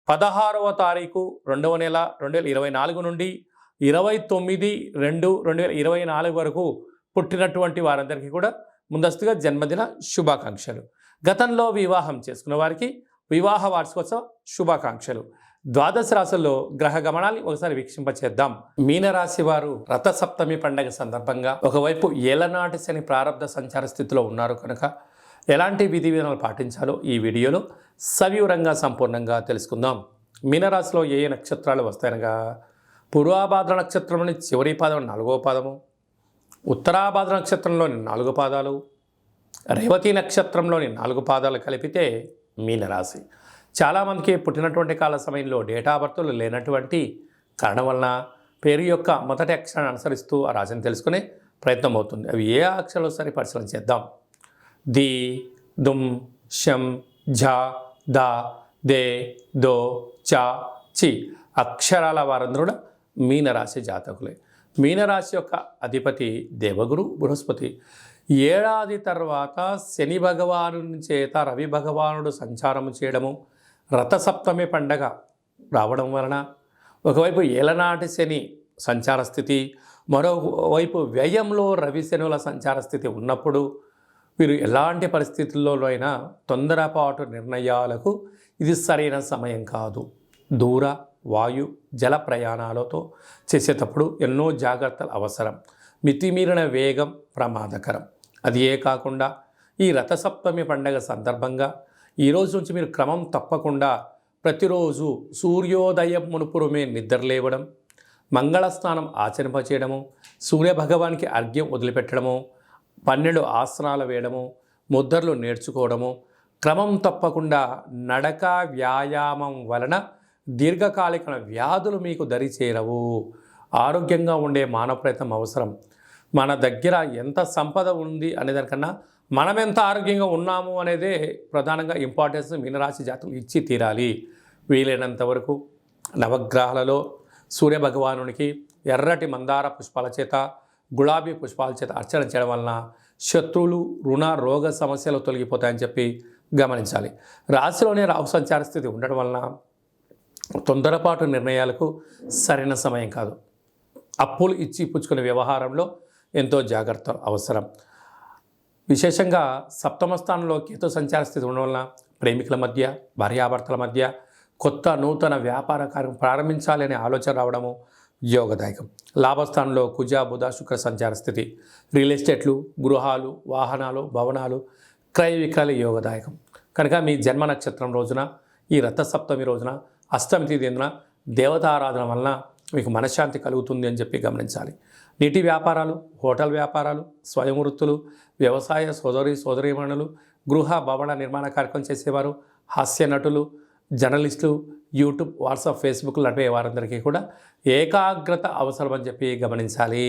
16వ తారీఖు 2వ నెల 2024 నుండి 29/2/2024 వరకు పుట్టినటువంటి వారందరికీ కూడా ముందస్తుగా జన్మదిన శుభాకాంక్షలు. గతంలో వివాహం చేసుకున్న వారికి వివాహ వార్షికోత్సవ శుభాకాంక్షలు. ద్వాదశ రాశుల్లో గ్రహ గమనాన్ని ఒకసారి వీక్షింపచేద్దాం. మీనరాశి వారు రథసప్తమి పండగ సందర్భంగా ఒకవైపు ఏలనాటి శని ప్రారంభ సంచార స్థితిలో ఉన్నారు కనుక ఎలాంటి విధి విధానాలు పాటించాలో ఈ వీడియోలో సవివరంగా సంపూర్ణంగా తెలుసుకుందాం. మీనరాశిలో ఏ నక్షత్రాలు వస్తాయనగా పూర్వాభాద్ర నక్షత్రంలోని చివరి పాదం 4వ పాదము, ఉత్తరాభాద్ర నక్షత్రంలోని 4 పాదాలు, రేవతి నక్షత్రంలోని 4 పాదాలు కలిపితే మీనరాశి. చాలామందికి పుట్టినటువంటి కాల సమయంలో డేటా బర్త్లు లేనటువంటి కారణం వలన పేరు యొక్క మొదటి అక్షరాన్ని అనుసరిస్తూ ఆ రాశిని తెలుసుకునే ప్రయత్నం అవుతుంది. అవి ఏ అక్షరాలు సరి పరిశీలన చేద్దాం. ది, దుమ్, షం, ఝ, ద, దే, దో, చ, చి అక్షరాల వారందరూ కూడా మీనరాశి జాతకులే. మీనరాశి యొక్క అధిపతి దేవగురు బృహస్పతి. ఏడాది తర్వాత శని భగవాను చేత రవి భగవానుడు సంచారం చేయడము, రథసప్తమి పండగ రావడం వలన ఒకవైపు ఏలనాటి శని సంచార స్థితి, మరోవైపు వ్యయంలో రవి శనుల సంచార స్థితి ఉన్నప్పుడు మీరు ఎలాంటి పరిస్థితుల్లోనైనా తొందరపాటు నిర్ణయాలకు ఇది సరైన సమయం కాదు. దూర వాయు జల ప్రయాణాలతో చేసేటప్పుడు ఎన్నో జాగ్రత్తలు అవసరం. మితిమీరిన వేగం ప్రమాదకరం. అది ఏ కాకుండా ఈ రథసప్తమి పండగ సందర్భంగా ఈరోజు నుంచి మీరు క్రమం తప్పకుండా ప్రతిరోజు సూర్యోదయం మునుపురమే నిద్రలేవడం, మంగళస్నానం ఆచరింపచేయడము, సూర్యభగవానికి అర్ఘ్యం వదిలిపెట్టడము, 12 ఆసనాలు వేయడము, ముద్రలు నేర్చుకోవడము, క్రమం తప్పకుండా నడక వ్యాయామం వలన దీర్ఘకాలిక వ్యాధులు మీకు దరిచేరవు. ఆరోగ్యంగా ఉండే మానవ ప్రయత్నం అవసరం. మన దగ్గర ఎంత సంపద ఉంది అనే దానికన్నా మనం ఎంత ఆరోగ్యంగా ఉన్నాము అనేదే ప్రధానంగా ఇంపార్టెన్స్ మీనరాశి జాతకులు ఇచ్చి తీరాలి. వీలైనంత వరకు నవగ్రహాలలో సూర్యభగవానునికి ఎర్రటి మందార పుష్పాల చేత గులాబీ పుష్పాల చేత అర్చన చేయడం వలన శత్రువులు రుణ రోగ సమస్యలు తొలగిపోతాయని చెప్పి గమనించాలి. రాశిలోనే రాహు సంచార స్థితి ఉండడం వలన తొందరపాటు నిర్ణయాలకు సరైన సమయం కాదు. అప్పులు ఇచ్చి పుచ్చుకునే వ్యవహారంలో ఎంతో జాగ్రత్త అవసరం. విశేషంగా సప్తమ స్థానంలో కేతు సంచార స్థితి ఉండడం వలన ప్రేమికుల మధ్య, భార్యాభర్తల మధ్య కొత్త నూతన వ్యాపార కార్యం ప్రారంభించాలి అనే ఆలోచన రావడము యోగదాయకం. లాభస్థానంలో కుజ బుధ శుక్ర సంచార స్థితి, రియల్ ఎస్టేట్లు, గృహాలు, వాహనాలు, భవనాలు, క్రయ విక్రయాలు యోగదాయకం. కనుక మీ జన్మ నక్షత్రం రోజున ఈ రథసప్తమి రోజున అష్టమి తేదీన దేవతారాధన వలన మీకు మనశ్శాంతి కలుగుతుంది అని చెప్పి గమనించాలి. నీటి వ్యాపారాలు, హోటల్ వ్యాపారాలు, స్వయం వృత్తులు, వ్యవసాయ సోదరీమణులు, గృహ భవన నిర్మాణ కార్యక్రమం చేసేవారు, హాస్య నటులు, జర్నలిస్టులు, యూట్యూబ్, వాట్సాప్, ఫేస్బుక్ నడిపే వారందరికీ కూడా ఏకాగ్రత అవసరం అని చెప్పి గమనించాలి.